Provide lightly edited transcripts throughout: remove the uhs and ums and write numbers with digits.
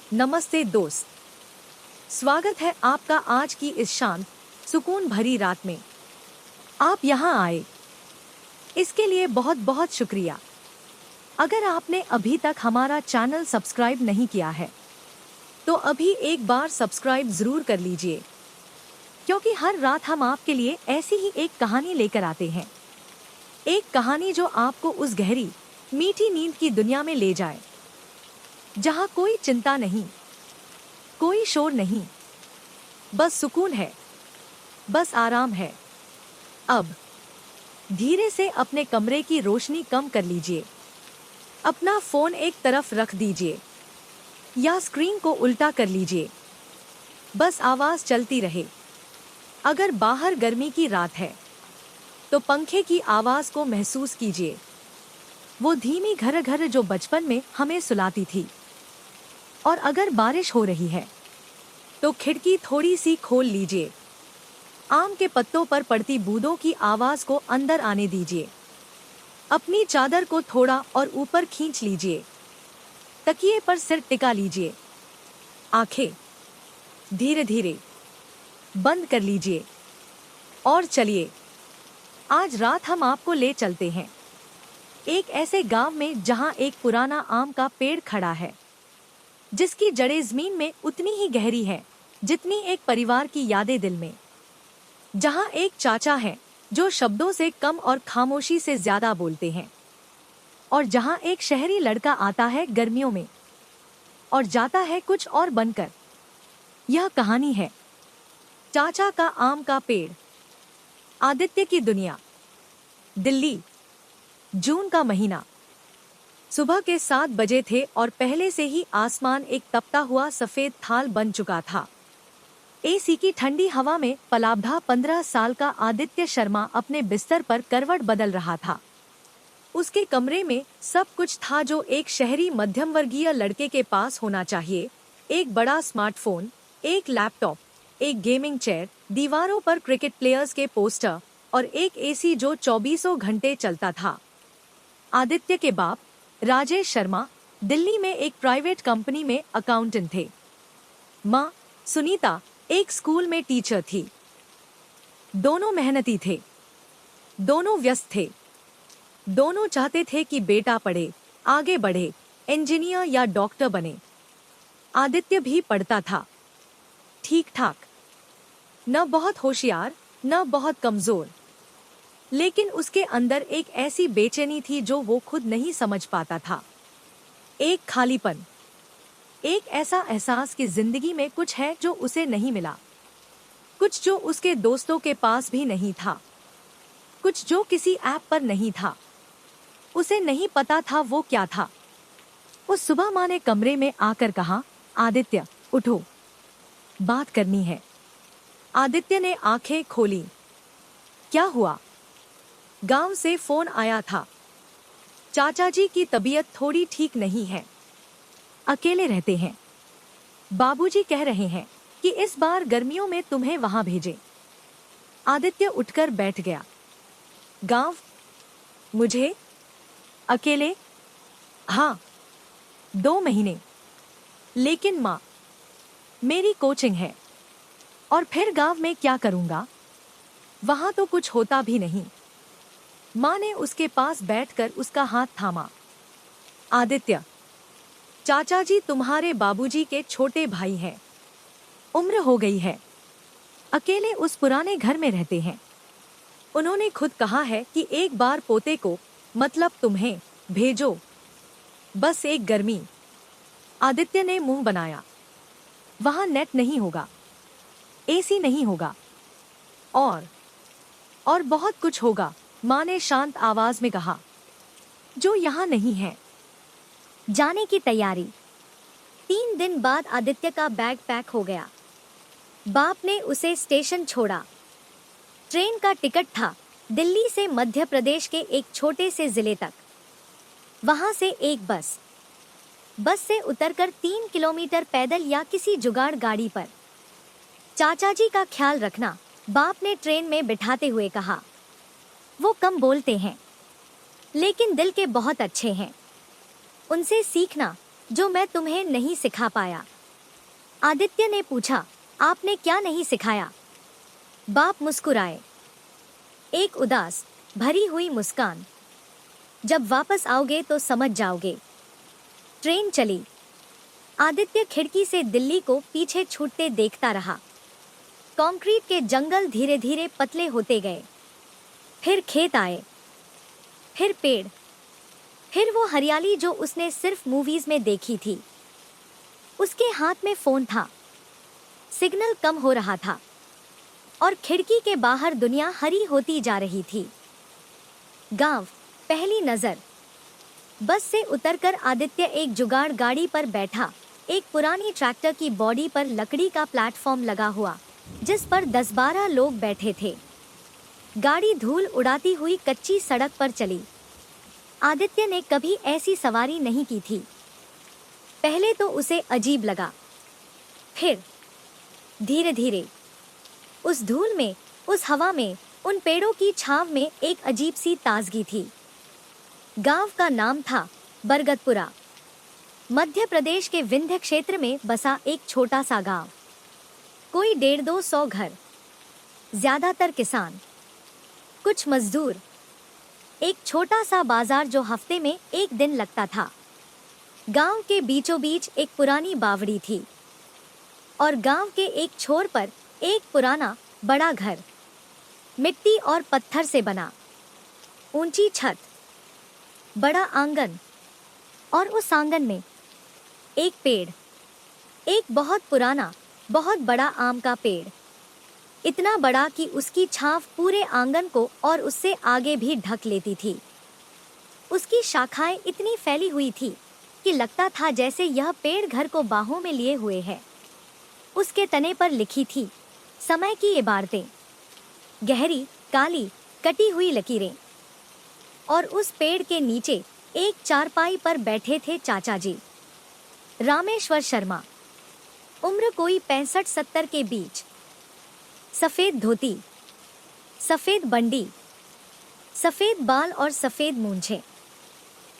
नमस्ते दोस्त, स्वागत है आपका आज की इस शांत सुकून भरी रात में। आप यहाँ आए इसके लिए बहुत बहुत शुक्रिया। अगर आपने अभी तक हमारा चैनल सब्सक्राइब नहीं किया है तो अभी एक बार सब्सक्राइब जरूर कर लीजिए, क्योंकि हर रात हम आपके लिए ऐसी ही एक कहानी लेकर आते हैं। एक कहानी जो आपको उस गहरी मीठी नींद की दुनिया में ले जाए, जहाँ कोई चिंता नहीं, कोई शोर नहीं, बस सुकून है, बस आराम है। अब धीरे से अपने कमरे की रोशनी कम कर लीजिए, अपना फोन एक तरफ रख दीजिए या स्क्रीन को उल्टा कर लीजिए, बस आवाज चलती रहे। अगर बाहर गर्मी की रात है तो पंखे की आवाज को महसूस कीजिए, वो धीमी घर घर जो बचपन में हमें सुलाती थी। और अगर बारिश हो रही है तो खिड़की थोड़ी सी खोल लीजिए, आम के पत्तों पर पड़ती बूंदों की आवाज को अंदर आने दीजिए। अपनी चादर को थोड़ा और ऊपर खींच लीजिए, तकिए पर सिर टिका लीजिए, आंखें धीरे धीरे बंद कर लीजिए और चलिए, आज रात हम आपको ले चलते हैं एक ऐसे गांव में जहां एक पुराना आम का पेड़ खड़ा है, जिसकी जड़ें जमीन में उतनी ही गहरी है जितनी एक परिवार की यादें दिल में। जहां एक चाचा है जो शब्दों से कम और खामोशी से ज्यादा बोलते हैं, और जहां एक शहरी लड़का आता है गर्मियों में और जाता है कुछ और बनकर। यह कहानी है चाचा का आम का पेड़। आदित्य की दुनिया, दिल्ली, जून का महीना। सुबह के 7 बजे थे और पहले से ही आसमान एक तपता हुआ सफेद थाल बन चुका था। एसी की ठंडी हवा में पलाबधा 15 साल का आदित्य शर्मा अपने बिस्तर पर करवट बदल रहा था। उसके कमरे में सब कुछ था जो एक शहरी मध्यम वर्गीय लड़के के पास होना चाहिए। एक बड़ा स्मार्टफोन, एक लैपटॉप, एक गेमिंग चेयर, दीवारों पर क्रिकेट प्लेयर्स के पोस्टर और एक एसी जो 24 घंटे चलता था। आदित्य के बाप राजेश शर्मा दिल्ली में एक प्राइवेट कंपनी में अकाउंटेंट थे। माँ सुनीता एक स्कूल में टीचर थी। दोनों मेहनती थे, दोनों व्यस्त थे, दोनों चाहते थे कि बेटा पढ़े, आगे बढ़े, इंजीनियर या डॉक्टर बने। आदित्य भी पढ़ता था, ठीक ठाक, न बहुत होशियार न बहुत कमजोर, लेकिन उसके अंदर एक ऐसी बेचैनी थी जो वो खुद नहीं समझ पाता था। एक खालीपन, एक ऐसा एहसास कि जिंदगी में कुछ है जो उसे नहीं मिला, कुछ जो उसके दोस्तों के पास भी नहीं था, कुछ जो किसी ऐप पर नहीं था। उसे नहीं पता था वो क्या था। उस सुबह माँ ने कमरे में आकर कहा, आदित्य उठो, बात करनी है। आदित्य ने आंखें खोली। क्या हुआ? गांव से फोन आया था। चाचा जी की तबीयत थोड़ी ठीक नहीं है, अकेले रहते हैं। बाबूजी कह रहे हैं कि इस बार गर्मियों में तुम्हें वहां भेजें। आदित्य उठकर बैठ गया। गांव? मुझे? अकेले? हाँ, 2 महीने। लेकिन माँ, मेरी कोचिंग है, और फिर गांव में क्या करूंगा? वहां तो कुछ होता भी नहीं। माँ ने उसके पास बैठकर उसका हाथ थामा। आदित्य, चाचा जी तुम्हारे बाबूजी के छोटे भाई हैं, उम्र हो गई है, अकेले उस पुराने घर में रहते हैं। उन्होंने खुद कहा है कि एक बार पोते को, मतलब तुम्हें, भेजो, बस एक गर्मी। आदित्य ने मुंह बनाया। वहां नेट नहीं होगा, एसी नहीं होगा, और बहुत कुछ होगा, माँ ने शांत आवाज में कहा, जो यहाँ नहीं है। जाने की तैयारी। 3 दिन बाद आदित्य का बैग पैक हो गया। बाप ने उसे स्टेशन छोड़ा। ट्रेन का टिकट था दिल्ली से मध्य प्रदेश के एक छोटे से जिले तक। वहां से एक बस से उतरकर 3 किलोमीटर पैदल या किसी जुगाड़ गाड़ी पर। चाचा जी का ख्याल रखना, बाप ने ट्रेन में बिठाते हुए कहा। वो कम बोलते हैं, लेकिन दिल के बहुत अच्छे हैं। उनसे सीखना जो मैं तुम्हें नहीं सिखा पाया। आदित्य ने पूछा, आपने क्या नहीं सिखाया? बाप मुस्कुराए, एक उदास भरी हुई मुस्कान। जब वापस आओगे तो समझ जाओगे। ट्रेन चली। आदित्य खिड़की से दिल्ली को पीछे छूटते देखता रहा। कंक्रीट के जंगल धीरे धीरे पतले होते गए। फिर खेत आए, फिर पेड़, फिर वो हरियाली जो उसने सिर्फ मूवीज में देखी थी। उसके हाथ में फोन था। सिग्नल कम हो रहा था और खिड़की के बाहर दुनिया हरी होती जा रही थी। गांव, पहली नजर। बस से उतरकर आदित्य एक जुगाड़ गाड़ी पर बैठा। एक पुरानी ट्रैक्टर की बॉडी पर लकड़ी का प्लेटफॉर्म लगा हुआ, जिस पर 10-12 लोग बैठे थे। गाड़ी धूल उड़ाती हुई कच्ची सड़क पर चली। आदित्य ने कभी ऐसी सवारी नहीं की थी। पहले तो उसे अजीब लगा, फिर धीरे धीरे उस धूल में, उस हवा में, उन पेड़ों की छांव में एक अजीब सी ताजगी थी। गांव का नाम था बरगदपुरा। मध्य प्रदेश के विंध्य क्षेत्र में बसा एक छोटा सा गांव। कोई 150-200 घर, ज्यादातर किसान, कुछ मजदूर। एक छोटा सा बाजार जो हफ्ते में एक दिन लगता था। गांव के बीचों बीच एक पुरानी बावड़ी थी और गांव के एक छोर पर एक पुराना बड़ा घर, मिट्टी और पत्थर से बना। ऊंची छत, बड़ा आंगन, और उस आंगन में एक पेड़, एक बहुत पुराना, बहुत बड़ा आम का पेड़। इतना बड़ा कि उसकी छांव पूरे आंगन को और उससे आगे भी ढक लेती थी। उसकी शाखाएं इतनी फैली हुई थी कि लगता था जैसे यह पेड़ घर को बाहों में लिए हुए है। उसके तने पर लिखी थी समय की इबारतें, गहरी, काली, कटी हुई लकीरें। और उस पेड़ के नीचे एक चारपाई पर बैठे थे चाचा जी, रामेश्वर शर्मा। उम्र कोई 65-70 के बीच। सफेद धोती, सफेद बंडी, सफेद बाल और सफेद मूंछें।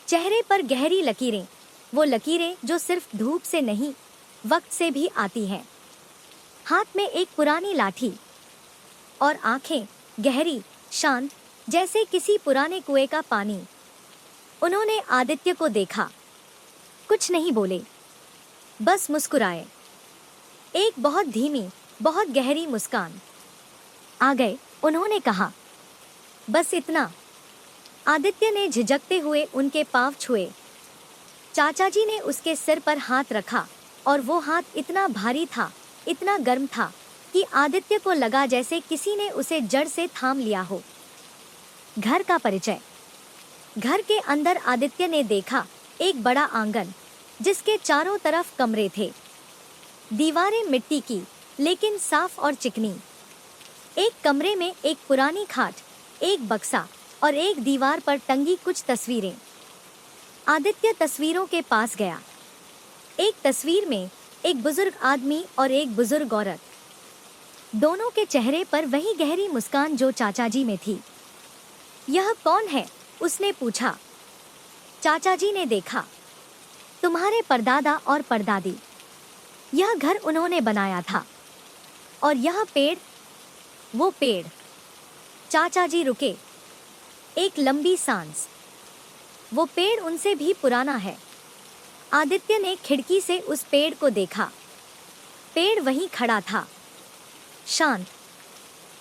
चेहरे पर गहरी लकीरें, वो लकीरें जो सिर्फ धूप से नहीं, वक्त से भी आती हैं। हाथ में एक पुरानी लाठी और आंखें गहरी, शांत, जैसे किसी पुराने कुएं का पानी। उन्होंने आदित्य को देखा, कुछ नहीं बोले, बस मुस्कुराए। एक बहुत धीमी, बहुत गहरी मुस्कान। आ गए, उन्होंने कहा, बस इतना। आदित्य ने झिझकते हुए उनके पांव छुए। चाचा जी ने उसके सिर पर हाथ रखा और वो हाथ इतना भारी था, इतना गर्म था कि आदित्य को लगा जैसे किसी ने उसे जड़ से थाम लिया हो। घर का परिचय। घर के अंदर आदित्य ने देखा एक बड़ा आंगन, जिसके चारों तरफ कमरे थे। दीवारें मिट्टी की, लेकिन साफ और चिकनी। एक कमरे में एक पुरानी खाट, एक बक्सा और एक दीवार पर टंगी कुछ तस्वीरें। आदित्य तस्वीरों के पास गया। एक तस्वीर में एक बुजुर्ग आदमी और एक बुजुर्ग औरत। दोनों के चेहरे पर वही गहरी मुस्कान जो चाचा जी में थी। यह कौन है? उसने पूछा। चाचा जी ने देखा, तुम्हारे परदादा और परदादी। यह घर उन्होंने बनाया था। और यह पेड़, वो पेड़। चाचा जी रुके। एक लंबी सांस। वो पेड़ उनसे भी पुराना है। आदित्य ने खिड़की से उस पेड़ को देखा। पेड़ वहीं खड़ा था, शांत,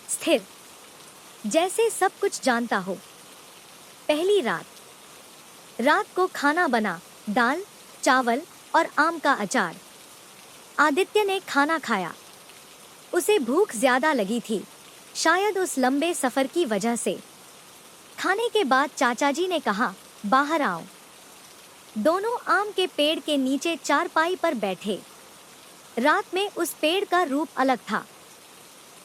स्थिर, जैसे सब कुछ जानता हो। पहली रात। रात को खाना बना, दाल, चावल और आम का अचार। आदित्य ने खाना खाया। उसे भूख ज्यादा लगी थी, शायद उस लंबे सफर की वजह से। खाने के बाद चाचा जी ने कहा, बाहर आओ। दोनों आम के पेड़ के नीचे चारपाई पर बैठे। रात में उस पेड़ का रूप अलग था।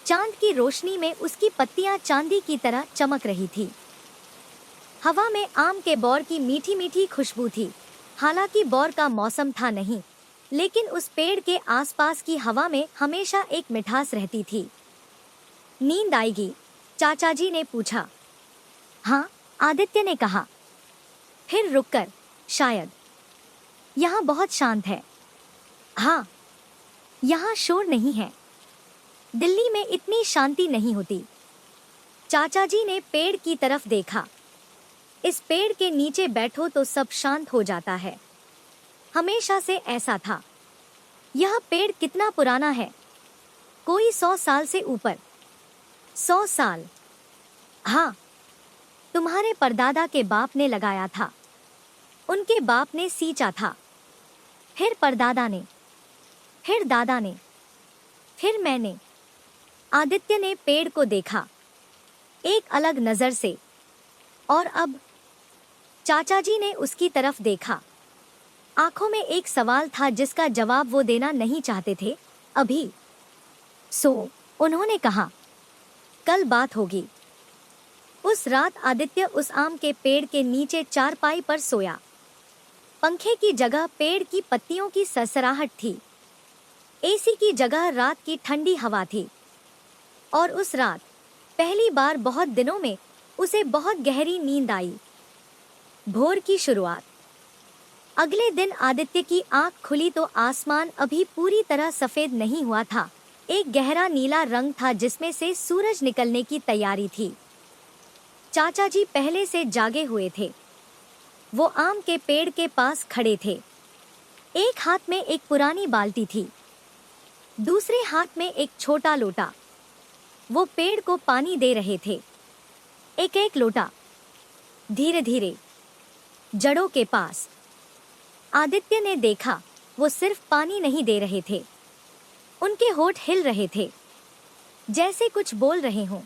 चांद की रोशनी में उसकी पत्तियां चांदी की तरह चमक रही थी। हवा में आम के बौर की मीठी मीठी खुशबू थी। हालांकि बौर का मौसम था नहीं, लेकिन उस पेड़ के आसपास की हवा में हमेशा एक मिठास रहती थी। नींद आएगी? चाचा जी ने पूछा। हाँ, आदित्य ने कहा। फिर रुककर, शायद। यहाँ बहुत शांत है। हाँ, यहाँ शोर नहीं है। दिल्ली में इतनी शांति नहीं होती। चाचा जी ने पेड़ की तरफ देखा। इस पेड़ के नीचे बैठो तो सब शांत हो जाता है। हमेशा से ऐसा था। यह पेड़ कितना पुराना है? कोई 100 साल से ऊपर। 100 साल? हाँ, तुम्हारे परदादा के बाप ने लगाया था। उनके बाप ने सींचा था, फिर परदादा ने, फिर दादा ने, फिर मैंने। आदित्य ने पेड़ को देखा, एक अलग नजर से। और अब? चाचा जी ने उसकी तरफ देखा। आंखों में एक सवाल था जिसका जवाब वो देना नहीं चाहते थे अभी। उन्होंने कहा, कल बात होगी। उस रात आदित्य उस आम के पेड़ के नीचे चारपाई पर सोया। पंखे की जगह पेड़ की पत्तियों की सरसराहट थी। एसी की जगह रात की ठंडी हवा थी। और उस रात पहली बार बहुत दिनों में उसे बहुत गहरी नींद आई। भोर की शुरुआत। अगले दिन आदित्य की आंख खुली तो आसमान अभी पूरी तरह सफेद नहीं हुआ था। एक गहरा नीला रंग था जिसमें से सूरज निकलने की तैयारी थी। चाचा जी पहले से जागे हुए थे। वो आम के पेड़ के पास खड़े थे। एक हाथ में एक पुरानी बाल्टी थी, दूसरे हाथ में एक छोटा लोटा। वो पेड़ को पानी दे रहे थे, एक एक लोटा, धीरे धीरे, जड़ों के पास। आदित्य ने देखा, वो सिर्फ पानी नहीं दे रहे थे, उनके होठ हिल रहे थे, जैसे कुछ बोल रहे हों।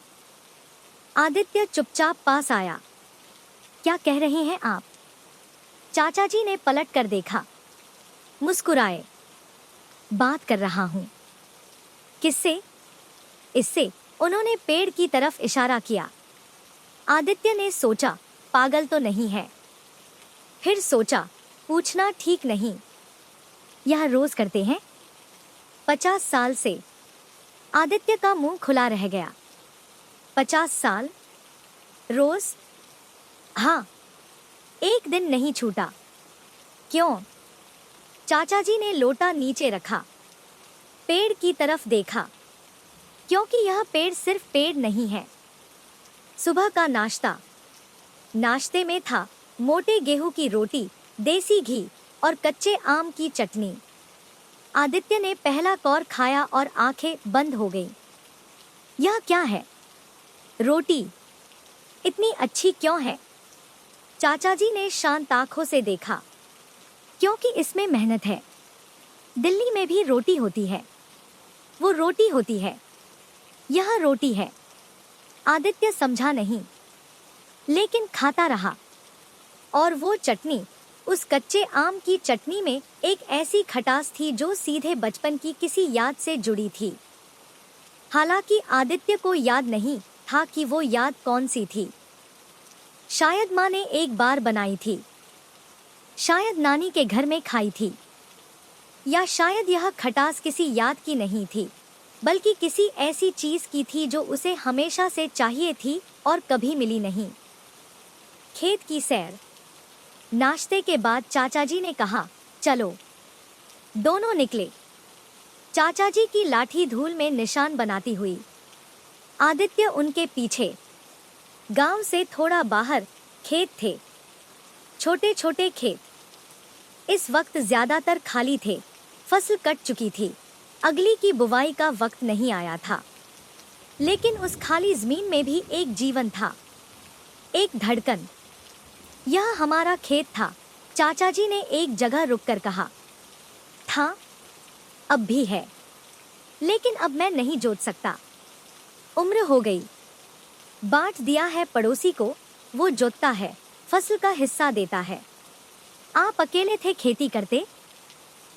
आदित्य चुपचाप पास आया। क्या कह रहे हैं आप? चाचा जी ने पलट कर देखा, मुस्कुराए। बात कर रहा हूं। किससे? इससे। उन्होंने पेड़ की तरफ इशारा किया। आदित्य ने सोचा, पागल तो नहीं है। फिर सोचा, पूछना ठीक नहीं। यह रोज करते हैं? 50 साल से। आदित्य का मुंह खुला रह गया। 50 साल? रोज? हाँ, एक दिन नहीं छूटा। क्यों? चाचा जी ने लोटा नीचे रखा, पेड़ की तरफ देखा। क्योंकि यह पेड़ सिर्फ पेड़ नहीं है। सुबह का नाश्ता। नाश्ते में था मोटे गेहूं की रोटी, देसी घी और कच्चे आम की चटनी। आदित्य ने पहला कौर खाया और आंखें बंद हो गईं। यह क्या है? रोटी। इतनी अच्छी क्यों है? चाचा जी ने शांत आंखों से देखा। क्योंकि इसमें मेहनत है। दिल्ली में भी रोटी होती है। वो रोटी होती है। यह रोटी है। आदित्य समझा नहीं, लेकिन खाता रहा। और वो चटनी, उस कच्चे आम की चटनी में एक ऐसी खटास थी जो सीधे बचपन की किसी याद से जुड़ी थी। हालांकि आदित्य को याद नहीं था कि वो याद कौन सी थी। शायद माँ ने एक बार बनाई थी, शायद नानी के घर में खाई थी, या शायद यह खटास किसी याद की नहीं थी, बल्कि किसी ऐसी चीज की थी जो उसे हमेशा से चाहिए थी और कभी मिली नहीं। खेत की सैर। नाश्ते के बाद चाचा जी ने कहा, चलो। दोनों निकले, चाचा जी की लाठी धूल में निशान बनाती हुई। आदित्य उनके पीछे। गांव से थोड़ा बाहर खेत थे, छोटे छोटे खेत। इस वक्त ज्यादातर खाली थे, फसल कट चुकी थी, अगली की बुवाई का वक्त नहीं आया था। लेकिन उस खाली जमीन में भी एक जीवन था, एक धड़कन। यह हमारा खेत था, चाचा जी ने एक जगह रुककर कहा। था, अब भी है, लेकिन अब मैं नहीं जोत सकता। उम्र हो गई। बांट दिया है पड़ोसी को, वो जोतता है, फसल का हिस्सा देता है। आप अकेले थे खेती करते?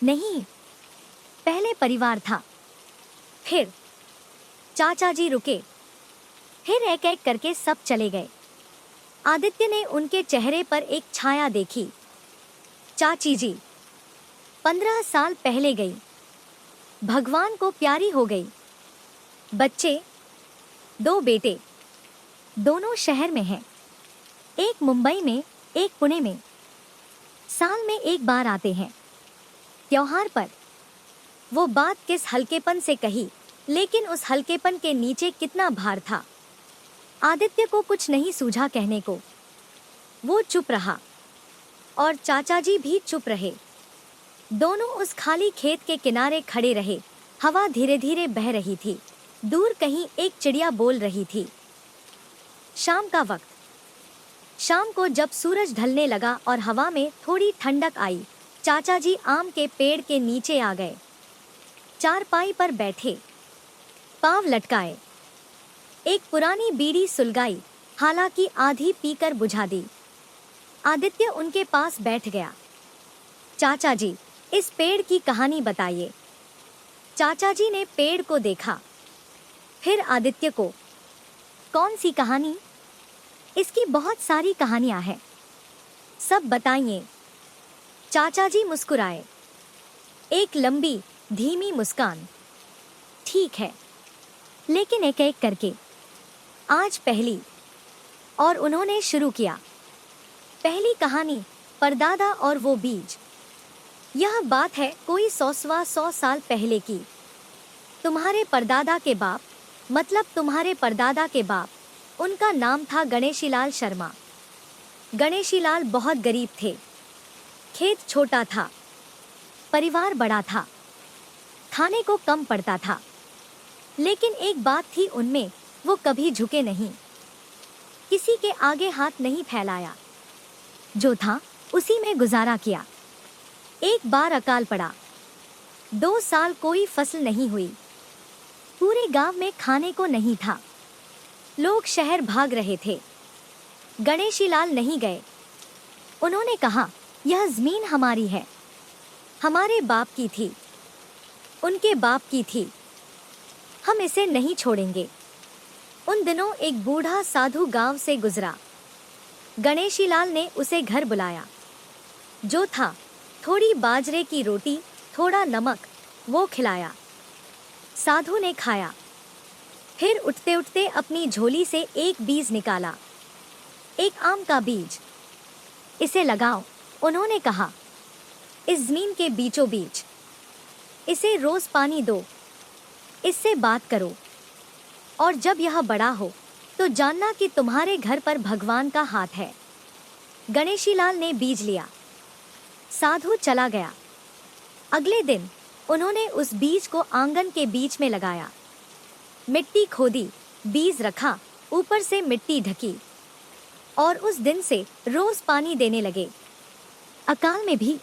नहीं, पहले परिवार था। फिर चाचा जी रुके, फिर एक एक करके सब चले गए। आदित्य ने उनके चेहरे पर एक छाया देखी। चाची जी 15 साल पहले गई, भगवान को प्यारी हो गई। बच्चे, 2 बेटे, दोनों शहर में हैं, एक मुंबई में, एक पुणे में। साल में एक बार आते हैं, त्योहार पर। वो बात किस हल्केपन से कही, लेकिन उस हल्केपन के नीचे कितना भार था। आदित्य को कुछ नहीं सूझा कहने को। वो चुप रहा और चाचा जी भी चुप रहे। दोनों उस खाली खेत के किनारे खड़े रहे। हवा धीरे धीरे बह रही थी। दूर कहीं एक चिड़िया बोल रही थी। शाम का वक्त। शाम को जब सूरज ढलने लगा और हवा में थोड़ी ठंडक आई, चाचा जी आम के पेड़ के नीचे आ गए। चारपाई पर बैठे, पांव लटकाए, एक पुरानी बीड़ी सुलगाई, हालांकि आधी पीकर बुझा दी। आदित्य उनके पास बैठ गया। चाचा जी, इस पेड़ की कहानी बताइए। चाचा जी ने पेड़ को देखा, फिर आदित्य को। कौन सी कहानी? इसकी बहुत सारी कहानियां हैं, सब बताइए। चाचा जी मुस्कुराए, एक लंबी धीमी मुस्कान। ठीक है, लेकिन एक एक करके। आज पहली। और उन्होंने शुरू किया। पहली कहानी, परदादा और वो बीज। यह बात है कोई 100 साल पहले की। तुम्हारे परदादा के बाप, मतलब तुम्हारे परदादा के बाप, उनका नाम था गणेशीलाल शर्मा। गणेशीलाल बहुत गरीब थे। खेत छोटा था, परिवार बड़ा था, खाने को कम पड़ता था। लेकिन एक बात थी उनमें, वो कभी झुके नहीं, किसी के आगे हाथ नहीं फैलाया। जो था उसी में गुजारा किया। एक बार अकाल पड़ा, 2 साल कोई फसल नहीं हुई। पूरे गांव में खाने को नहीं था। लोग शहर भाग रहे थे। गणेशीलाल नहीं गए। उन्होंने कहा, यह जमीन हमारी है, हमारे बाप की थी, उनके बाप की थी, हम इसे नहीं छोड़ेंगे। उन दिनों एक बूढ़ा साधु गांव से गुजरा। गणेशीलाल ने उसे घर बुलाया। जो था थोड़ी बाजरे की रोटी, थोड़ा नमक, वो खिलाया। साधु ने खाया, फिर उठते उठते अपनी झोली से एक बीज निकाला, एक आम का बीज। इसे लगाओ, उन्होंने कहा, इस जमीन के बीचों बीच। इसे रोज पानी दो, इससे बात करो, और जब यह बड़ा हो तो जानना कि तुम्हारे घर पर भगवान का हाथ है। गणेशीलाल ने बीज लिया, साधु चला गया। अगले दिन उन्होंने उस बीज को आंगन के बीच में लगाया। मिट्टी खोदी, बीज रखा, ऊपर से मिट्टी ढकी, और उस दिन से रोज पानी देने लगे। अकाल में भी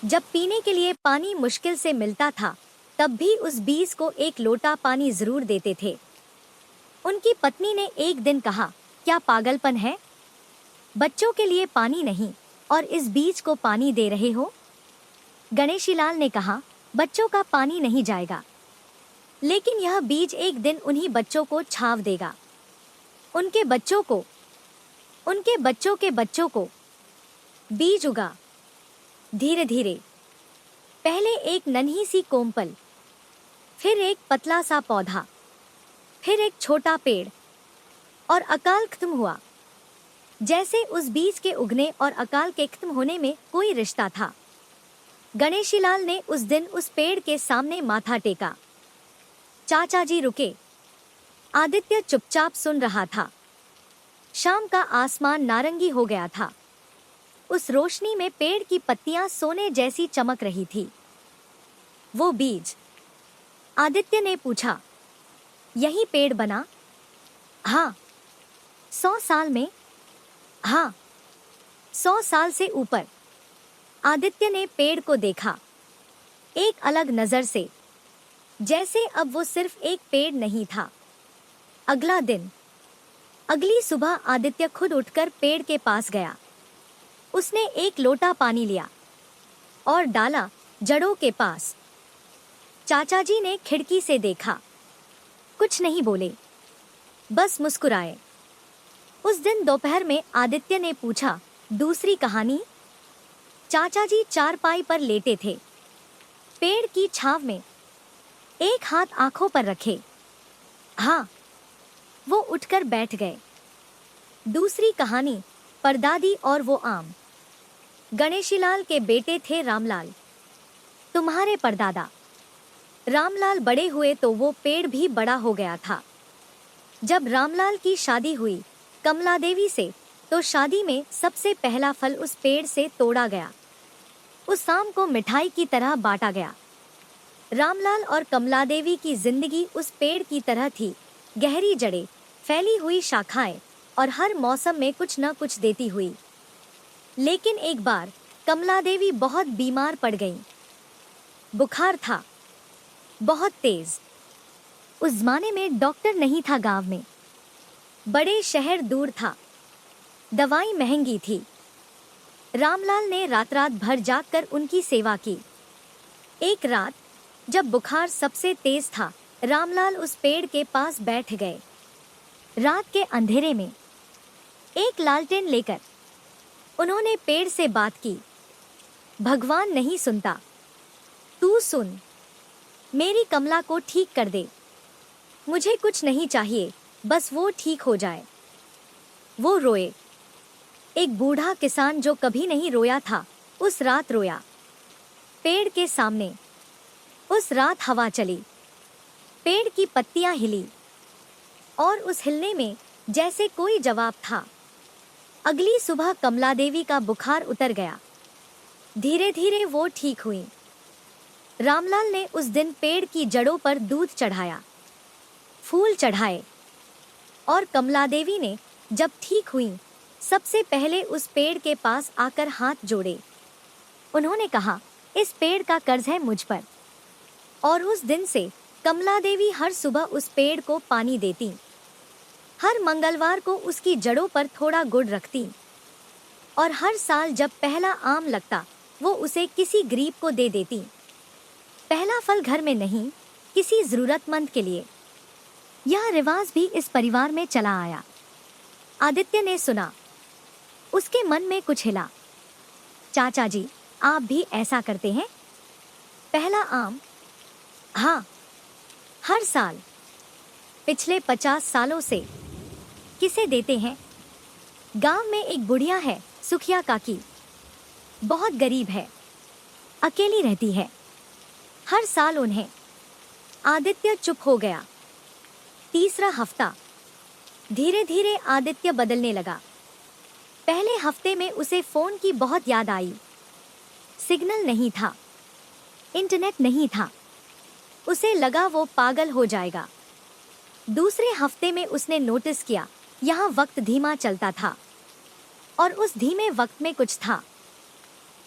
जब पीने के लिए पानी मुश्किल से मिलता था, तब भी उस बीज को एक लोटा पानी जरूर देते थे। उनकी पत्नी ने एक दिन कहा, क्या पागलपन है? बच्चों के लिए पानी नहीं और इस बीज को पानी दे रहे हो? गणेशीलाल ने कहा, बच्चों का पानी नहीं जाएगा, लेकिन यह बीज एक दिन उन्हीं बच्चों को छाव देगा, उनके बच्चों को, उनके बच्चों के बच्चों को। बीज उगा धीरे धीरे। पहले एक नन्ही सी कोमपल, फिर एक पतला सा पौधा, फिर एक छोटा पेड़, और अकाल खत्म हुआ। जैसे उस बीज के उगने और अकाल के खत्म होने में कोई रिश्ता था। गणेशीलाल ने उस दिन उस पेड़ के सामने माथा टेका। चाचा जी रुके। आदित्य चुपचाप सुन रहा था। शाम का आसमान नारंगी हो गया था। उस रोशनी में पेड़ की पत्तियां सोने जैसी चमक रही थी। वो बीज? आदित्य ने पूछा। यही पेड़ बना? हाँ। 100 साल में? हाँ, 100 साल से ऊपर। आदित्य ने पेड़ को देखा, एक अलग नजर से, जैसे अब वो सिर्फ एक पेड़ नहीं था। अगला दिन, अगली सुबह आदित्य खुद उठकर पेड़ के पास गया। उसने एक लोटा पानी लिया और डाला जड़ों के पास। चाचा जी ने खिड़की से देखा, कुछ नहीं बोले, बस मुस्कुराए। उस दिन दोपहर में आदित्य ने पूछा, दूसरी कहानी? चाचा जी चारपाई पर लेटे थे, पेड़ की छांव में, एक हाथ आंखों पर रखे। हाँ, वो उठकर बैठ गए। दूसरी कहानी, परदादी और वो आम। गणेशीलाल के बेटे थे रामलाल, तुम्हारे परदादा। रामलाल बड़े हुए तो वो पेड़ भी बड़ा हो गया था। जब रामलाल की शादी हुई कमला देवी से, तो शादी में सबसे पहला फल उस पेड़ से तोड़ा गया। उस आम को मिठाई की तरह बांटा गया। रामलाल और कमला देवी की जिंदगी उस पेड़ की तरह थी, गहरी जड़ें, फैली हुई शाखाएं और हर मौसम में कुछ न कुछ देती हुई। लेकिन एक बार कमला देवी बहुत बीमार पड़ गईं। बुखार था, बहुत तेज। उस जमाने में डॉक्टर नहीं था गांव में, बड़े शहर दूर था, दवाई महंगी थी। रामलाल ने रात रात भर जागकर उनकी सेवा की। एक रात जब बुखार सबसे तेज था, रामलाल उस पेड़ के पास बैठ गए। रात के अंधेरे में एक लालटेन लेकर उन्होंने पेड़ से बात की। भगवान नहीं सुनता, तू सुन, मेरी कमला को ठीक कर दे। मुझे कुछ नहीं चाहिए, बस वो ठीक हो जाए। वो रोए। एक बूढ़ा किसान जो कभी नहीं रोया था, उस रात रोया। पेड़ के सामने उस रात हवा चली, पेड़ की पत्तियां हिली और उस हिलने में जैसे कोई जवाब था। अगली सुबह कमला देवी का बुखार उतर गया। धीरे धीरे वो ठीक हुई। रामलाल ने उस दिन पेड़ की जड़ों पर दूध चढ़ाया, फूल चढ़ाए और कमला देवी ने जब ठीक हुई, सबसे पहले उस पेड़ के पास आकर हाथ जोड़े। उन्होंने कहा, इस पेड़ का कर्ज है मुझ पर। और उस दिन से कमला देवी हर सुबह उस पेड़ को पानी देती, हर मंगलवार को उसकी जड़ों पर थोड़ा गुड़ रखती और हर साल जब पहला आम लगता, वो उसे किसी गरीब को दे देती। पहला फल घर में नहीं, किसी जरूरतमंद के लिए। यह रिवाज भी इस परिवार में चला आया। आदित्य ने सुना, उसके मन में कुछ हिला। चाचा जी, आप भी ऐसा करते हैं? पहला आम? हाँ, हर साल, पिछले 50 सालों से। किसे देते हैं? गांव में एक बुढ़िया है, सुखिया काकी, बहुत गरीब है, अकेली रहती है। हर साल उन्हें। आदित्य चुप हो गया। तीसरा हफ्ता। धीरे धीरे आदित्य बदलने लगा। पहले हफ्ते में उसे फोन की बहुत याद आई। सिग्नल नहीं था, इंटरनेट नहीं था, उसे लगा वो पागल हो जाएगा। दूसरे हफ्ते में उसने नोटिस किया, यहाँ वक्त धीमा चलता था और उस धीमे वक्त में कुछ था।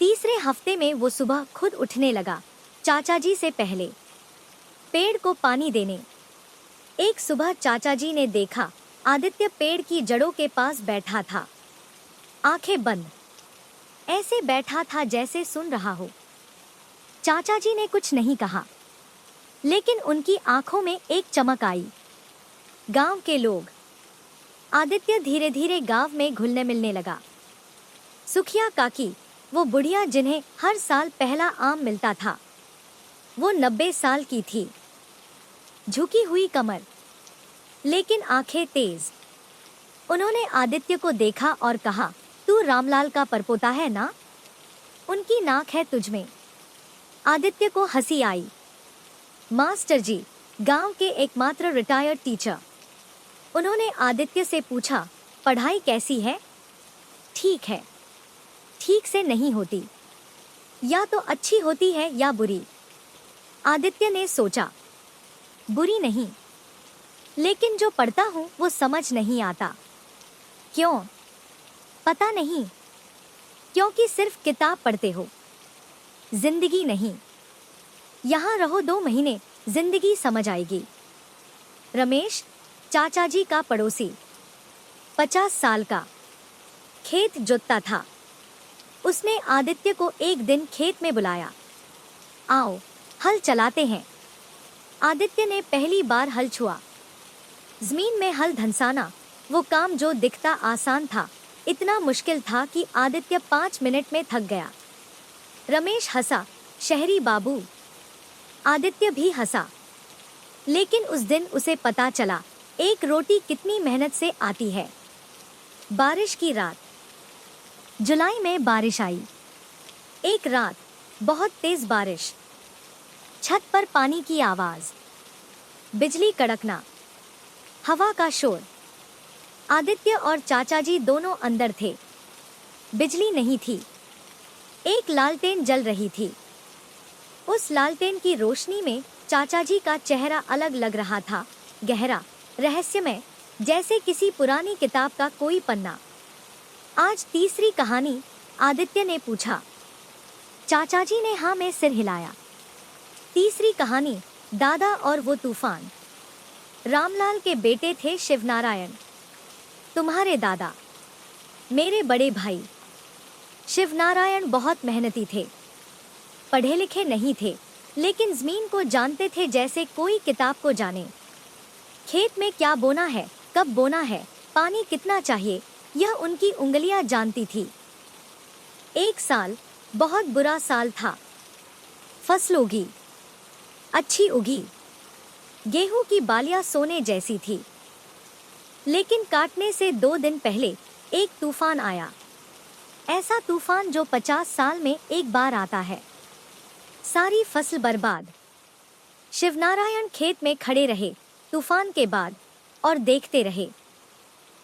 तीसरे हफ्ते में वो सुबह खुद उठने लगा, चाचा जी से पहले, पेड़ को पानी देने। एक सुबह चाचा जी ने देखा, आदित्य पेड़ की जड़ों के पास बैठा था, आंखें बंद, ऐसे बैठा था जैसे सुन रहा हो। चाचा जी ने कुछ नहीं कहा, लेकिन उनकी आंखों में एक चमक आई। गांव के लोग। आदित्य धीरे धीरे गांव में घुलने मिलने लगा। सुखिया काकी, वो बुढ़िया जिन्हें हर साल पहला आम मिलता था, वो 90 साल की थी। झुकी हुई कमर, लेकिन आंखें तेज। उन्होंने आदित्य को देखा और कहा, तू रामलाल का परपोता है ना? उनकी नाक है तुझमें। आदित्य को हंसी आई। मास्टर जी, गांव के एकमात्र रिटायर्ड टीचर। उन्होंने आदित्य से पूछा, पढ़ाई कैसी है? ठीक है, ठीक से नहीं होती, या तो अच्छी होती है या बुरी। आदित्य ने सोचा, बुरी नहीं, लेकिन जो पढ़ता हूँ वो समझ नहीं आता। क्यों? पता नहीं, क्योंकि सिर्फ किताब पढ़ते हो, जिंदगी नहीं। यहाँ रहो 2 महीने, जिंदगी समझ आएगी। रमेश, चाचा जी का पड़ोसी, 50 साल का, खेत जोतता था। उसने आदित्य को एक दिन खेत में बुलाया, आओ हल चलाते हैं। आदित्य ने पहली बार हल छुआ। जमीन में हल धंसाना, वो काम जो दिखता आसान था, इतना मुश्किल था कि आदित्य 5 मिनट में थक गया। रमेश हंसा, शहरी बाबू। आदित्य भी हंसा। लेकिन उस दिन उसे पता चला, एक रोटी कितनी मेहनत से आती है। बारिश की रात। जुलाई में बारिश आई। एक रात बहुत तेज बारिश। छत पर पानी की आवाज, बिजली कड़कना, हवा का शोर। आदित्य और चाचा जी दोनों अंदर थे। बिजली नहीं थी। एक लालटेन जल रही थी। उस लालटेन की रोशनी में चाचा जी का चेहरा अलग लग रहा था, गहरा, रहस्यमय, जैसे किसी पुरानी किताब का कोई पन्ना। आज तीसरी कहानी? आदित्य ने पूछा। चाचा जी ने हाँ में सिर हिलाया। तीसरी कहानी, दादा और वो तूफान। रामलाल के बेटे थे शिवनारायण, तुम्हारे दादा, मेरे बड़े भाई। शिवनारायण बहुत मेहनती थे, पढ़े लिखे नहीं थे, लेकिन जमीन को जानते थे जैसे कोई किताब को जाने। खेत में क्या बोना है, कब बोना है, पानी कितना चाहिए, यह उनकी उंगलियां जानती थी। एक साल बहुत बुरा साल था। फसल उगी, अच्छी उगी। गेहूं की बालियां सोने जैसी थी। लेकिन काटने से 2 दिन पहले एक तूफान आया। ऐसा तूफान जो 50 साल में एक बार आता है। सारी फसल बर्बाद। शिवनारायण खेत में खड़े रहे तूफान के बाद और देखते रहे।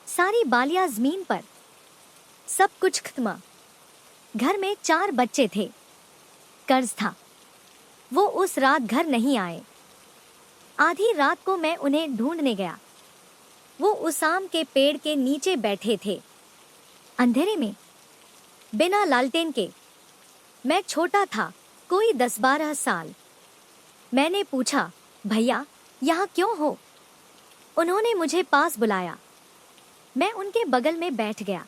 सारी बालियां जमीन पर, सब कुछ खत्म। घर में 4 बच्चे थे, कर्ज था। वो उस रात घर नहीं आए। आधी रात को मैं उन्हें ढूंढने गया। वो उस आम के पेड़ के नीचे बैठे थे, अंधेरे में, बिना लालटेन के। मैं छोटा था, कोई 10-12 साल। मैंने पूछा, भैया यहाँ क्यों हो? उन्होंने मुझे पास बुलाया। मैं उनके बगल में बैठ गया।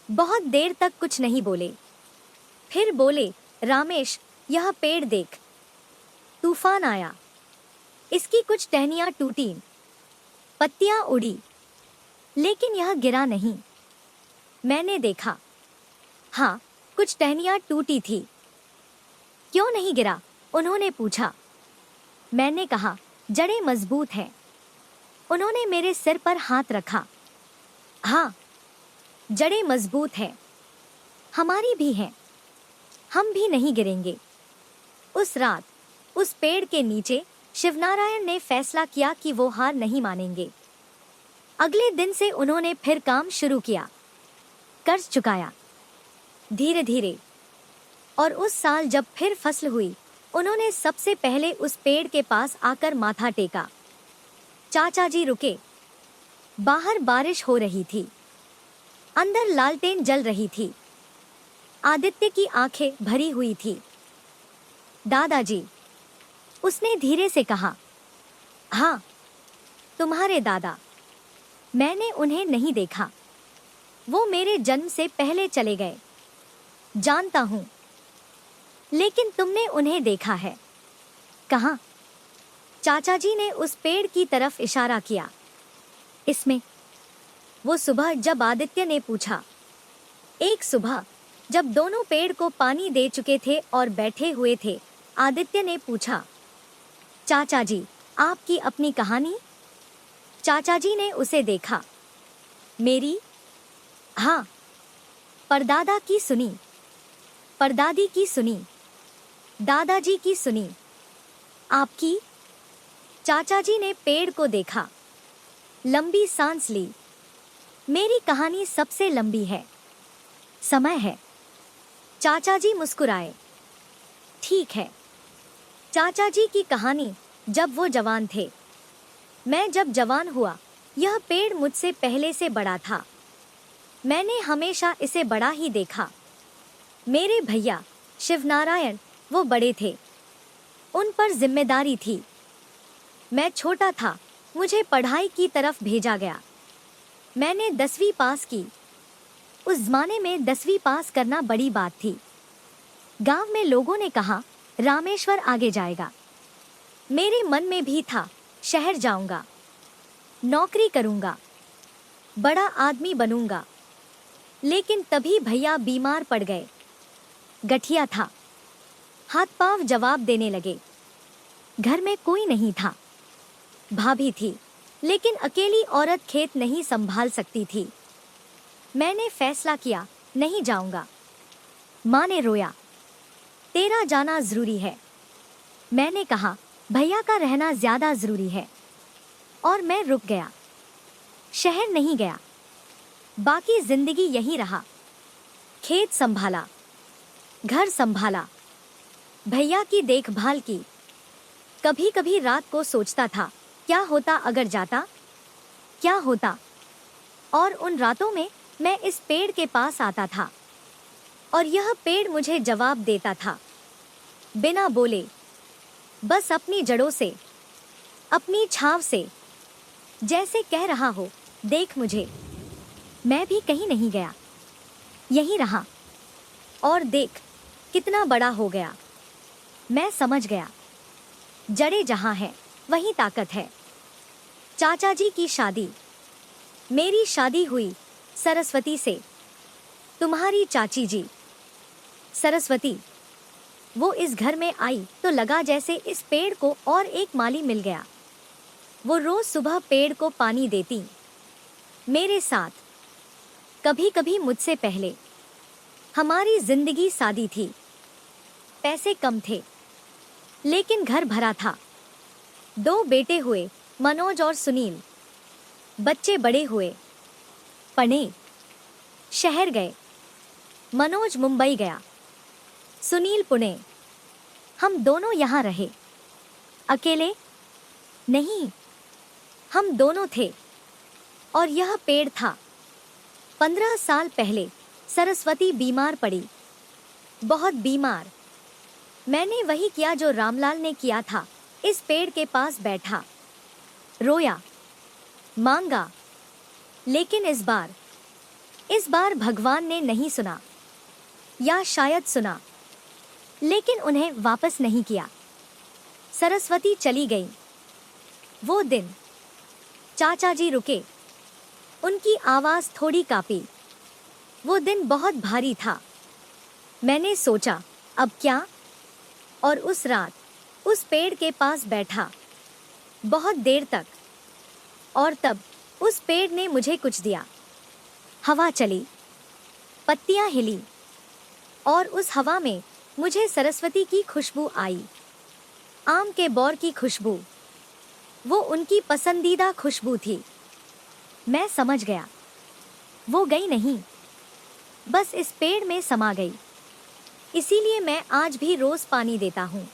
बहुत देर तक कुछ नहीं बोले। फिर बोले, रामेश यह पेड़ देख। तूफान आया, इसकी कुछ टहनियां टूटी, पत्तियां उड़ी, लेकिन यह गिरा नहीं। मैंने देखा, हाँ, कुछ टहनियां टूटी थी। क्यों नहीं गिरा? उन्होंने पूछा। मैंने कहा, जड़ें मजबूत हैं। उन्होंने मेरे सिर पर हाथ रखा। हाँ, जड़ें मजबूत हैं, हमारी भी हैं, हम भी नहीं गिरेंगे। उस रात उस पेड़ के नीचे शिवनारायण ने फैसला किया कि वो हार नहीं मानेंगे। अगले दिन से उन्होंने फिर काम शुरू किया, कर्ज चुकाया धीरे धीरे। और उस साल जब फिर फसल हुई, उन्होंने सबसे पहले उस पेड़ के पास आकर माथा टेका। चाचा जी रुके। बाहर बारिश हो रही थी, अंदर लालटेन जल रही थी। आदित्य की आंखें भरी हुई थी। दादाजी, उसने धीरे से कहा। हाँ, तुम्हारे दादा। मैंने उन्हें नहीं देखा, वो मेरे जन्म से पहले चले गए। जानता हूं, लेकिन तुमने उन्हें देखा है। कहाँ? चाचा जी ने उस पेड़ की तरफ इशारा किया। इसमें। वो सुबह जब आदित्य ने पूछा, एक सुबह जब दोनों पेड़ को पानी दे चुके थे और बैठे हुए थे, आदित्य ने पूछा, चाचा जी आपकी अपनी कहानी? चाचा जी ने उसे देखा। मेरी? हाँ। परदादा की सुनी, परदादी की सुनी, दादाजी की सुनी, आपकी? चाचा जी ने पेड़ को देखा, लंबी सांस ली। मेरी कहानी सबसे लंबी है, समय है। चाचा जी मुस्कुराए। ठीक है। चाचा जी की कहानी, जब वो जवान थे। मैं जब जवान हुआ, यह पेड़ मुझसे पहले से बड़ा था। मैंने हमेशा इसे बड़ा ही देखा। मेरे भैया शिवनारायण, वो बड़े थे, उन पर जिम्मेदारी थी। मैं छोटा था, मुझे पढ़ाई की तरफ भेजा गया। मैंने 10वीं पास की। उस जमाने में 10वीं पास करना बड़ी बात थी। गांव में लोगों ने कहा, रामेश्वर आगे जाएगा। मेरे मन में भी था, शहर जाऊंगा, नौकरी करूंगा, बड़ा आदमी बनूंगा। लेकिन तभी भैया बीमार पड़ गए। गठिया था, हाथ पांव जवाब देने लगे। घर में कोई नहीं था। भाभी थी, लेकिन अकेली औरत खेत नहीं संभाल सकती थी। मैंने फैसला किया, नहीं जाऊंगा। माँ ने रोया, तेरा जाना जरूरी है। मैंने कहा, भैया का रहना ज्यादा जरूरी है। और मैं रुक गया। शहर नहीं गया, बाकी जिंदगी यहीं रहा। खेत संभाला, घर संभाला, भैया की देखभाल की। कभी कभी रात को सोचता था, क्या होता अगर जाता, क्या होता। और उन रातों में मैं इस पेड़ के पास आता था और यह पेड़ मुझे जवाब देता था, बिना बोले, बस अपनी जड़ों से, अपनी छांव से, जैसे कह रहा हो, देख मुझे, मैं भी कहीं नहीं गया, यहीं रहा। और देख कितना बड़ा हो गया। मैं समझ गया, जड़ें जहां है वहीं ताकत है। चाचा जी की शादी, मेरी शादी हुई सरस्वती से, तुम्हारी चाची जी सरस्वती। वो इस घर में आई तो लगा जैसे इस पेड़ को और एक माली मिल गया। वो रोज सुबह पेड़ को पानी देती, मेरे साथ, कभी कभी मुझसे पहले। हमारी जिंदगी सादी थी, पैसे कम थे, लेकिन घर भरा था। 2 बेटे हुए, मनोज और सुनील। बच्चे बड़े हुए, पढ़े, शहर गए। मनोज मुंबई गया, सुनील पुणे। हम दोनों यहाँ रहे। अकेले नहीं, हम दोनों थे। और यह पेड़ था। 15 साल पहले सरस्वती बीमार पड़ी, बहुत बीमार। मैंने वही किया जो रामलाल ने किया था, इस पेड़ के पास बैठा, रोया, मांगा। लेकिन इस बार भगवान ने नहीं सुना, या शायद सुना, लेकिन उन्हें वापस नहीं किया। सरस्वती चली गई। वो दिन चाचा जी रुके, उनकी आवाज थोड़ी कांपी। वो दिन बहुत भारी था। मैंने सोचा, अब क्या। और उस रात उस पेड़ के पास बैठा, बहुत देर तक। और तब उस पेड़ ने मुझे कुछ दिया। हवा चली, पत्तियां हिली, और उस हवा में मुझे सरस्वती की खुशबू आई, आम के बौर की खुशबू। वो उनकी पसंदीदा खुशबू थी। मैं समझ गया, वो गई नहीं, बस इस पेड़ में समा गई। इसीलिए मैं आज भी रोज पानी देता हूँ,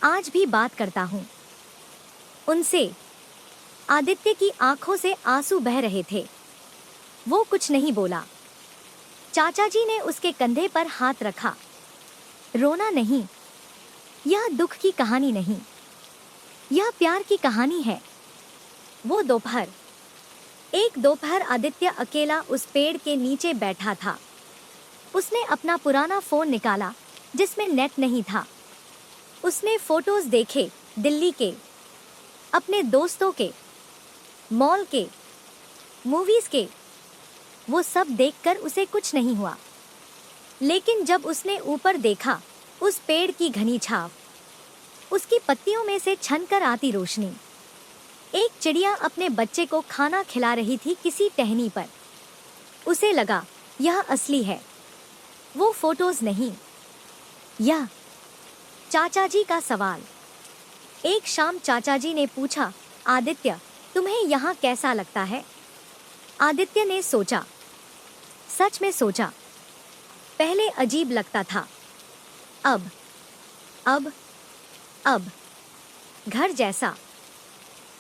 आज भी बात करता हूँ उनसे। आदित्य की आंखों से आंसू बह रहे थे। वो कुछ नहीं बोला। चाचा जी ने उसके कंधे पर हाथ रखा। रोना नहीं, यह दुख की कहानी नहीं, यह प्यार की कहानी है। वो एक दोपहर आदित्य अकेला उस पेड़ के नीचे बैठा था। उसने अपना पुराना फोन निकाला, जिसमें नेट नहीं था। उसने फोटोज देखे, दिल्ली के, अपने दोस्तों के, मॉल के, मूवीज के। वो सब देखकर उसे कुछ नहीं हुआ। लेकिन जब उसने ऊपर देखा, उस पेड़ की घनी छाव, उसकी पत्तियों में से छनकर आती रोशनी। एक चिड़िया अपने बच्चे को खाना खिला रही थी किसी टहनी पर। उसे लगा, यह असली है, वो फोटोज नहीं। यह चाचा जी का सवाल। एक शाम चाचा जी ने पूछा, आदित्य, तुम्हें यहाँ कैसा लगता है? आदित्य ने सोचा, सच में सोचा। पहले अजीब लगता था, अब घर जैसा।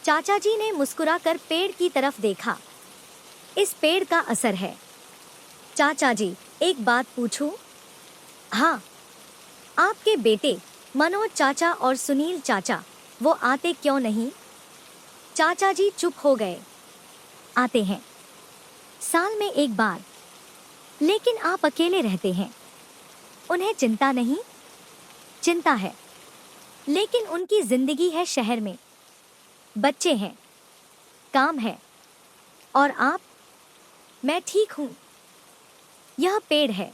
चाचा जी ने मुस्कुराकर पेड़ की तरफ देखा। इस पेड़ का असर है। चाचा जी, एक बात पूछूं? हाँ। आपके बेटे मनोज चाचा और सुनील चाचा, वो आते क्यों नहीं? चाचा जी चुप हो गए। आते हैं, साल में एक बार। लेकिन आप अकेले रहते हैं, उन्हें चिंता नहीं? चिंता है, लेकिन उनकी जिंदगी है शहर में, बच्चे हैं, काम है। और आप? मैं ठीक हूं। यह पेड़ है,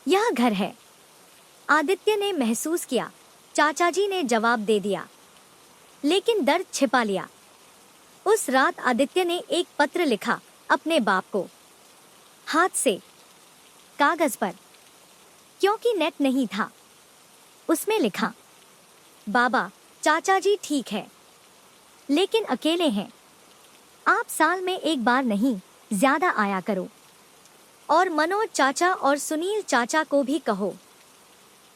यह घर है। आदित्य ने महसूस किया, चाचा जी ने जवाब दे दिया, लेकिन दर्द छिपा लिया। उस रात आदित्य ने एक पत्र लिखा अपने बाप को, हाथ से, कागज पर, क्योंकि नेट नहीं था। उसमें लिखा, बाबा, चाचा जी ठीक है, लेकिन अकेले हैं। आप साल में एक बार नहीं, ज्यादा आया करो। और मनोज चाचा और सुनील चाचा को भी कहो।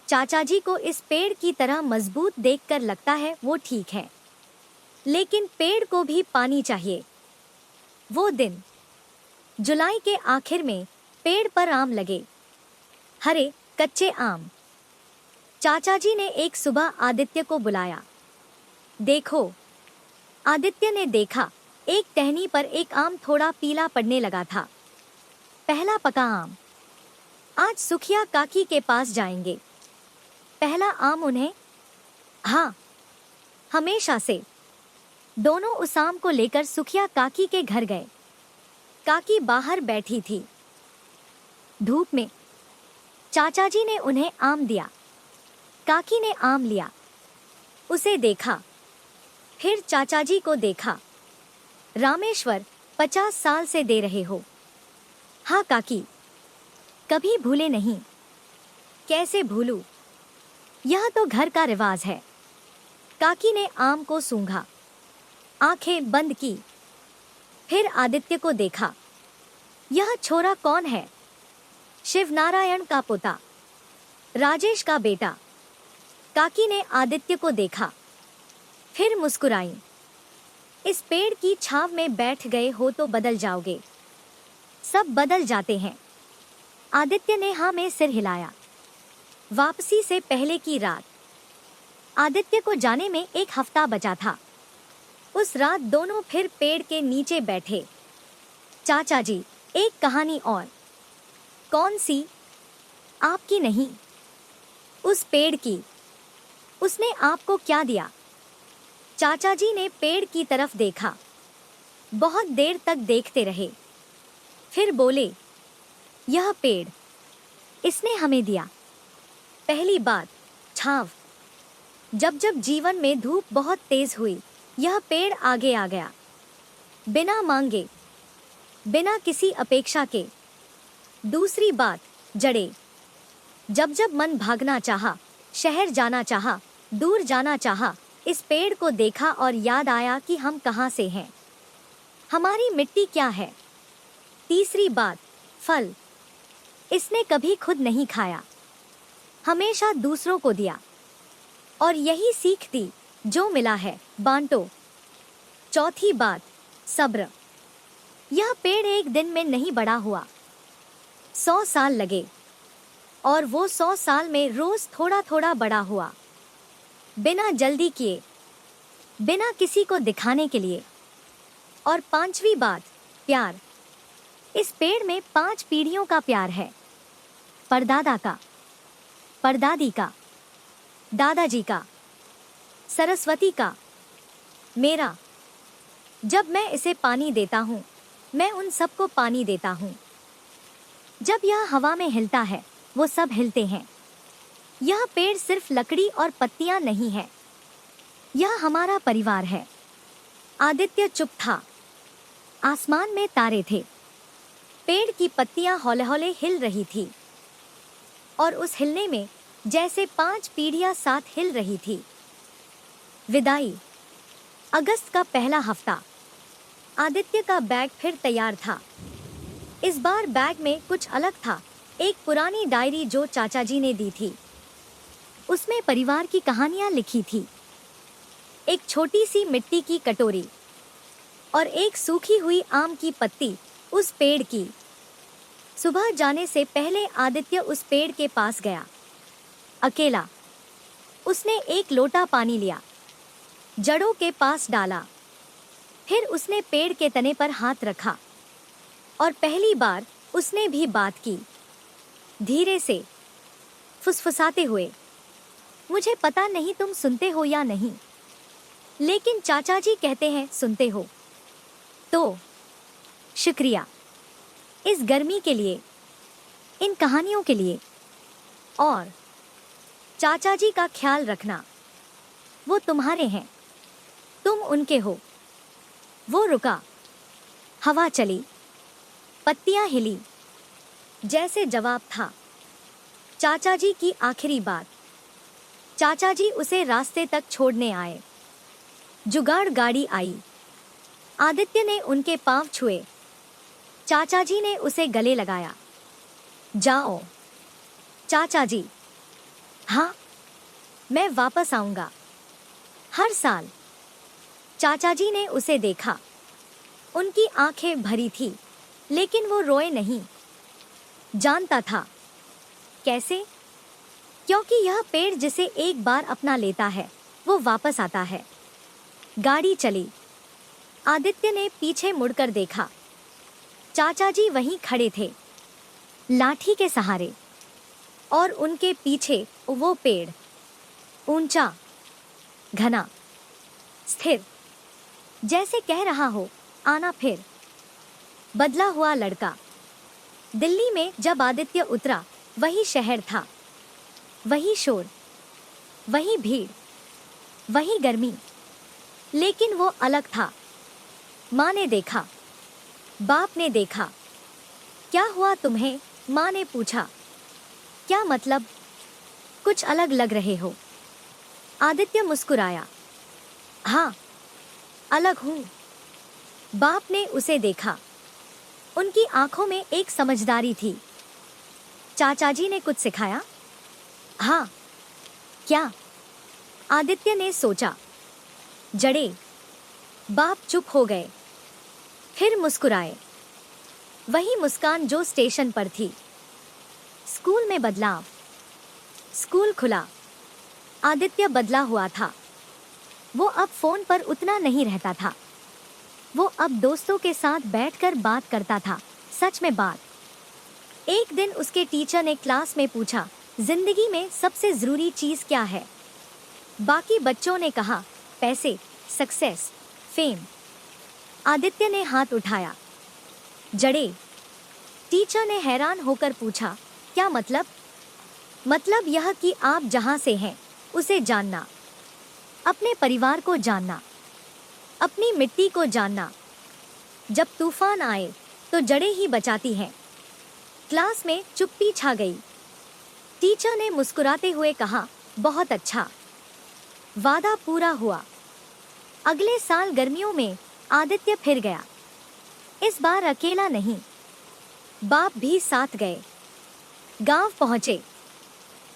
चाचा जी को इस पेड़ की तरह मजबूत देखकर लगता है वो ठीक है, लेकिन पेड़ को भी पानी चाहिए। वो दिन जुलाई के आखिर में पेड़ पर आम लगे, हरे कच्चे आम। चाचा जी ने एक सुबह आदित्य को बुलाया। देखो। आदित्य ने देखा, एक टहनी पर एक आम थोड़ा पीला पड़ने लगा था। पहला पका आम। आज सुखिया काकी के पास जाएंगे। पहला आम उन्हें? हाँ, हमेशा से। दोनों उस आम को लेकर सुखिया काकी के घर गए। काकी बाहर बैठी थी, धूप में। चाचा जी ने उन्हें आम दिया। काकी ने आम लिया, उसे देखा, फिर चाचा जी को देखा। रामेश्वर, 50 साल से दे रहे हो? हाँ काकी, कभी भूले नहीं। कैसे भूलूं? यह तो घर का रिवाज है। काकी ने आम को सूंघा, आंखें बंद की, फिर आदित्य को देखा। यह छोरा कौन है? शिवनारायण का पोता, राजेश का बेटा। काकी ने आदित्य को देखा, फिर मुस्कुराई। इस पेड़ की छांव में बैठ गए हो तो बदल जाओगे। सब बदल जाते हैं। आदित्य ने हाँ में सिर हिलाया। वापसी से पहले की रात। आदित्य को जाने में 1 हफ्ता बचा था। उस रात दोनों फिर पेड़ के नीचे बैठे। चाचा जी, एक कहानी और। कौन सी? आपकी नहीं, उस पेड़ की। उसने आपको क्या दिया? चाचा जी ने पेड़ की तरफ देखा। बहुत देर तक देखते रहे, फिर बोले, यह पेड़ इसने हमें दिया। पहली बात, छांव। जब जब जीवन में धूप बहुत तेज हुई, यह पेड़ आगे आ गया, बिना मांगे, बिना किसी अपेक्षा के। दूसरी बात, जड़ें। जब जब मन भागना चाहा, शहर जाना चाहा, दूर जाना चाहा, इस पेड़ को देखा और याद आया कि हम कहाँ से हैं, हमारी मिट्टी क्या है। तीसरी बात, फल। इसने कभी खुद नहीं खाया, हमेशा दूसरों को दिया, और यही सीख थी, जो मिला है बांटो। चौथी बात, सब्र। यह पेड़ एक दिन में नहीं बड़ा हुआ, 100 साल लगे, और वो 100 साल में रोज थोड़ा थोड़ा बड़ा हुआ, बिना जल्दी किए, बिना किसी को दिखाने के लिए। और 5वीं बात, प्यार। इस पेड़ में 5 पीढ़ियों का प्यार है। परदादा का, परदादी का, दादाजी का, सरस्वती का, मेरा। जब मैं इसे पानी देता हूँ, मैं उन सबको पानी देता हूँ। जब यह हवा में हिलता है, वो सब हिलते हैं। यह पेड़ सिर्फ लकड़ी और पत्तियां नहीं है, यह हमारा परिवार है। आदित्य चुप था। आसमान में तारे थे, पेड़ की पत्तियां हौले हौले हिल रही थी, और उस हिलने में जैसे 5 पीढ़ियां साथ हिल रही थी। विदाई। अगस्त का पहला हफ्ता। आदित्य का बैग फिर तैयार था। इस बार बैग में कुछ अलग था। एक पुरानी डायरी जो चाचा जी ने दी थी, उसमें परिवार की कहानियां लिखी थी। एक छोटी सी मिट्टी की कटोरी और एक सूखी हुई आम की पत्ती उस पेड़ की। सुबह जाने से पहले आदित्य उस पेड़ के पास गया, अकेला। उसने एक लोटा पानी लिया, जड़ों के पास डाला, फिर उसने पेड़ के तने पर हाथ रखा, और पहली बार उसने भी बात की, धीरे से, फुसफुसाते हुए। मुझे पता नहीं तुम सुनते हो या नहीं, लेकिन चाचा जी कहते हैं सुनते हो। तो शुक्रिया, इस गर्मी के लिए, इन कहानियों के लिए, और चाचा जी का ख्याल रखना। वो तुम्हारे हैं, तुम उनके हो। वो रुका, हवा चली, पत्तियां हिली, जैसे जवाब था। चाचा जी की आखिरी बात। चाचा जी उसे रास्ते तक छोड़ने आए। जुगाड़ गाड़ी आई। आदित्य ने उनके पांव छुए। चाचा जी ने उसे गले लगाया। जाओ चाचा जी। हाँ, मैं वापस आऊंगा हर साल। चाचा जी ने उसे देखा। उनकी आंखें भरी थी, लेकिन वो रोए नहीं। जानता था कैसे? क्योंकि यह पेड़ जिसे एक बार अपना लेता है वो वापस आता है। गाड़ी चली। आदित्य ने पीछे मुड़कर देखा। चाचा जी वहीं खड़े थे, लाठी के सहारे, और उनके पीछे वो पेड़, ऊंचा, घना, स्थिर, जैसे कह रहा हो आना फिर। बदला हुआ लड़का। दिल्ली में जब आदित्य उतरा, वही शहर था, वही शोर, वही भीड़, वही गर्मी, लेकिन वो अलग था। माँ ने देखा, बाप ने देखा। क्या हुआ तुम्हें? माँ ने पूछा। क्या मतलब? कुछ अलग लग रहे हो। आदित्य मुस्कुराया। हाँ, अलग हूँ। बाप ने उसे देखा। उनकी आंखों में एक समझदारी थी। चाचा जी ने कुछ सिखाया? हाँ। क्या? आदित्य ने सोचा। जड़ें। बाप चुप हो गए, फिर मुस्कुराए। वही मुस्कान जो स्टेशन पर थी। स्कूल में बदलाव। स्कूल खुला। आदित्य बदला हुआ था। वो अब फोन पर उतना नहीं रहता था। वो अब दोस्तों के साथ बैठकर बात करता था, सच में बात। एक दिन उसके टीचर ने क्लास में पूछा, जिंदगी में सबसे जरूरी चीज क्या है? बाकी बच्चों ने कहा, पैसे, सक्सेस, फेम। आदित्य ने हाथ उठाया। जड़ें। टीचर ने हैरान होकर पूछा, क्या मतलब? मतलब यह कि आप जहां से हैं उसे जानना, अपने परिवार को जानना, अपनी मिट्टी को जानना। जब तूफान आए तो जड़ें ही बचाती हैं। क्लास में चुप्पी छा गई। टीचर ने मुस्कुराते हुए कहा, बहुत अच्छा। वादा पूरा हुआ। अगले साल गर्मियों में आदित्य फिर गया। इस बार अकेला नहीं, बाप भी साथ गए। गांव पहुंचे।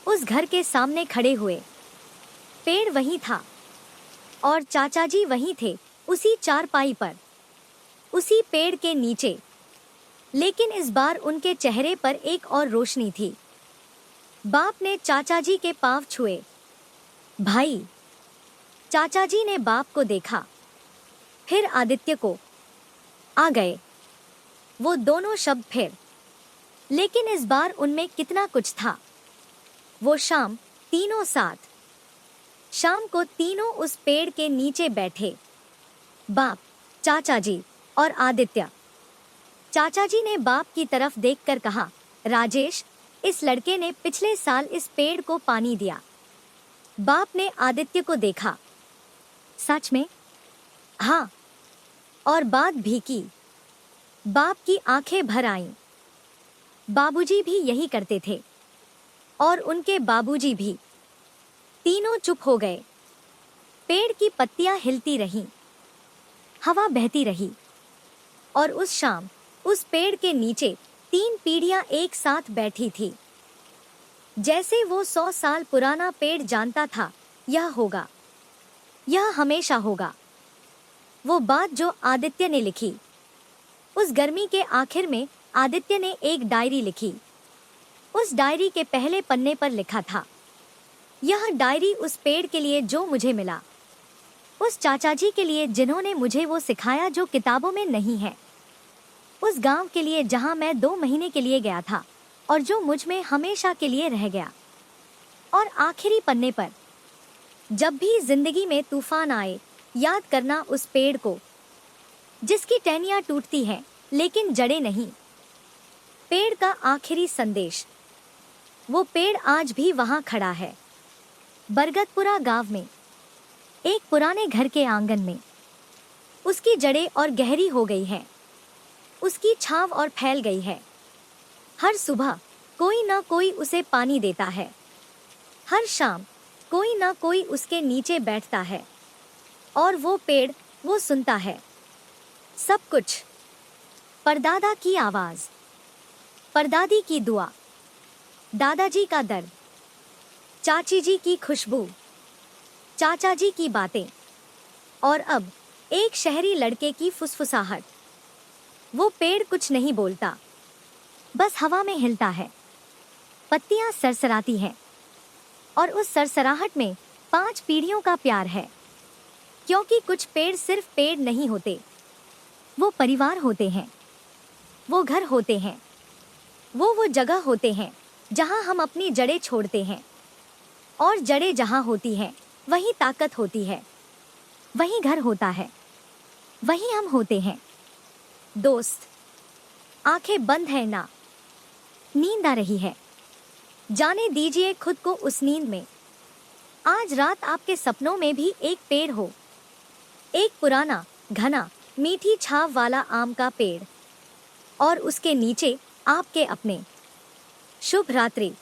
उस घर के सामने खड़े हुए। पेड़ वहीं था और चाचा जी वहीं थे, उसी चारपाई पर, उसी पेड़ के नीचे। लेकिन इस बार उनके चेहरे पर एक और रोशनी थी। बाप ने चाचा जी के पांव छुए। भाई। चाचा जी ने बाप को देखा, फिर आदित्य को। आ गए। वो दोनों शब्द फिर, लेकिन इस बार उनमें कितना कुछ था। वो शाम, तीनों साथ। शाम को तीनों उस पेड़ के नीचे बैठे, बाप, चाचा जी और आदित्य। चाचा जी ने बाप की तरफ देखकर कहा, राजेश, इस लड़के ने पिछले साल इस पेड़ को पानी दिया। बाप ने आदित्य को देखा। सच में? हाँ, और बात भी की। बाप की आंखें भर आईं। बाबूजी भी यही करते थे, और उनके बाबूजी भी। तीनों चुप हो गए। पेड़ की पत्तियां हिलती रहीं, हवा बहती रही, और उस शाम उस पेड़ के नीचे 3 पीढ़ियां एक साथ बैठी थी। जैसे वो 100 साल पुराना पेड़ जानता था, यह होगा, यह हमेशा होगा। वो बात जो आदित्य ने लिखी। उस गर्मी के आखिर में आदित्य ने एक डायरी लिखी। उस डायरी के पहले पन्ने पर लिखा था, यह डायरी उस पेड़ के लिए जो मुझे मिला, उस चाचा जी के लिए जिन्होंने मुझे वो सिखाया जो किताबों में नहीं है, उस गांव के लिए जहां मैं 2 महीने के लिए गया था और जो मुझ में हमेशा के लिए रह गया। और आखिरी पन्ने पर, जब भी जिंदगी में तूफान आए, याद करना उस पेड़ को, जिसकी टहनियां टूटती हैं लेकिन जड़ें नहीं। पेड़ का आखिरी संदेश। वो पेड़ आज भी वहां खड़ा है, बरगदपुरा गांव में, एक पुराने घर के आंगन में। उसकी जड़ें और गहरी हो गई हैं, उसकी छांव और फैल गई है। हर सुबह कोई ना कोई उसे पानी देता है। हर शाम कोई ना कोई उसके नीचे बैठता है और वो पेड़ वो सुनता है सब कुछ। परदादा की आवाज, परदादी की दुआ, दादाजी का दर्द, चाची जी की खुशबू, चाचा जी की बातें और अब एक शहरी लड़के की फुसफुसाहट। वो पेड़ कुछ नहीं बोलता, बस हवा में हिलता है। पत्तियां सरसराती हैं और उस सरसराहट में 5 पीढ़ियों का प्यार है। क्योंकि कुछ पेड़ सिर्फ पेड़ नहीं होते, वो परिवार होते हैं, वो घर होते हैं, वो जगह होते हैं जहां हम अपनी जड़ें छोड़ते हैं। और जड़ें जहां होती हैं वहीं ताकत होती है, वहीं घर होता है, वहीं हम होते हैं। दोस्त, आंखें बंद है ना? नींद आ रही है? जाने दीजिए खुद को उस नींद में। आज रात आपके सपनों में भी एक पेड़ हो, एक पुराना घना मीठी छाव वाला आम का पेड़, और उसके नीचे आपके अपने। शुभ रात्रि।